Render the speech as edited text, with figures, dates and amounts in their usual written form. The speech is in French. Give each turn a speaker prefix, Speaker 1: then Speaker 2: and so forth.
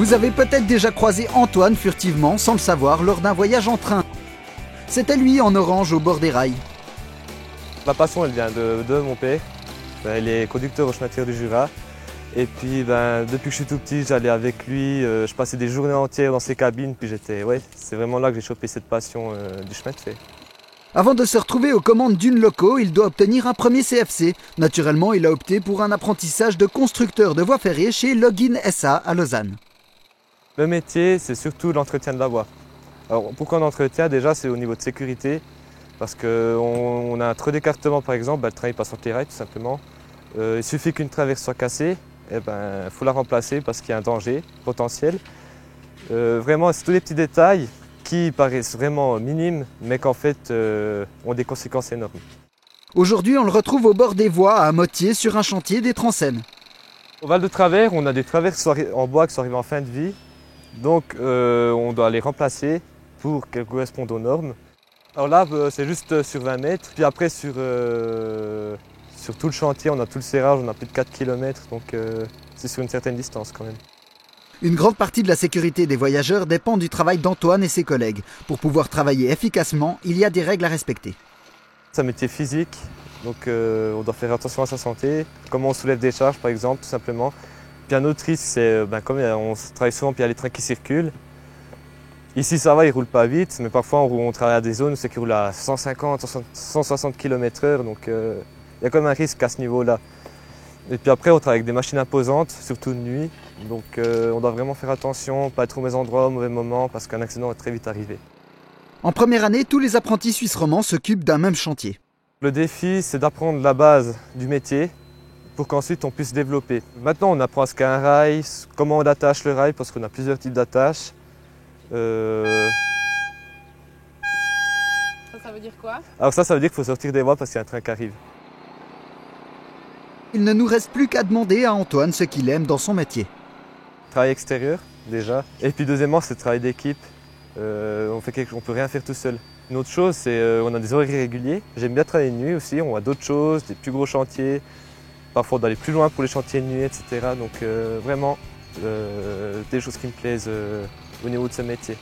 Speaker 1: Vous avez peut-être déjà croisé Antoine furtivement, sans le savoir, lors d'un voyage en train. C'était lui en orange au bord des rails.
Speaker 2: Ma passion, elle vient de mon père. Il est conducteur au chemin de fer du Jura. Et puis, depuis que je suis tout petit, j'allais avec lui. Je passais des journées entières dans ses cabines. Puis c'est vraiment là que j'ai chopé cette passion du chemin de fer.
Speaker 1: Avant de se retrouver aux commandes d'une loco, il doit obtenir un premier CFC. Naturellement, il a opté pour un apprentissage de constructeur de voies ferrées chez Login SA à Lausanne.
Speaker 2: Le métier, c'est surtout l'entretien de la voie. Alors, pourquoi on entretient? Déjà, c'est au niveau de sécurité. Parce qu'on a un trou d'écartement, par exemple, le train passe entre les rails, tout simplement. Il suffit qu'une traverse soit cassée, il faut la remplacer parce qu'il y a un danger potentiel. Vraiment, c'est tous les petits détails qui paraissent vraiment minimes, mais qu'en fait ont des conséquences énormes.
Speaker 1: Aujourd'hui, on le retrouve au bord des voies à Motier sur un chantier des Transeines.
Speaker 2: Au Val de Travers, on a des traverses en bois qui sont arrivées en fin de vie. Donc on doit les remplacer pour qu'elles correspondent aux normes. Alors là, c'est juste sur 20 mètres. Puis après, sur tout le chantier, on a tout le serrage, on a plus de 4 km. Donc c'est sur une certaine distance quand même.
Speaker 1: Une grande partie de la sécurité des voyageurs dépend du travail d'Antoine et ses collègues. Pour pouvoir travailler efficacement, il y a des règles à respecter.
Speaker 2: C'est un métier physique, donc on doit faire attention à sa santé. Comment on soulève des charges, par exemple, tout simplement. Puis un autre risque, c'est comme on travaille souvent, puis il y a les trains qui circulent. Ici, ça va, ils ne roulent pas vite, mais parfois on travaille à des zones où c'est qu'ils roulent à 150, 160 km/h, donc il y a quand même un risque à ce niveau-là. Et puis après, on travaille avec des machines imposantes, surtout de nuit, donc on doit vraiment faire attention, pas être au mauvais endroit au mauvais moment, parce qu'un accident est très vite arrivé.
Speaker 1: En première année, tous les apprentis suisses romands s'occupent d'un même chantier.
Speaker 2: Le défi, c'est d'apprendre la base du métier pour qu'ensuite on puisse développer. Maintenant, on apprend ce qu'est un rail, comment on attache le rail, parce qu'on a plusieurs types d'attaches.
Speaker 3: Ça veut dire quoi?
Speaker 2: Alors ça veut dire qu'il faut sortir des voies parce qu'il y a un train qui arrive.
Speaker 1: Il ne nous reste plus qu'à demander à Antoine ce qu'il aime dans son métier.
Speaker 2: Travail extérieur, déjà. Et puis deuxièmement, c'est le travail d'équipe. On peut rien faire tout seul. Une autre chose, c'est on a des horaires irréguliers. J'aime bien travailler de nuit aussi, on voit d'autres choses, des plus gros chantiers. Parfois, on doit aller plus loin pour les chantiers de nuit, etc. Donc vraiment, des choses qui me plaisent au niveau de ce métier.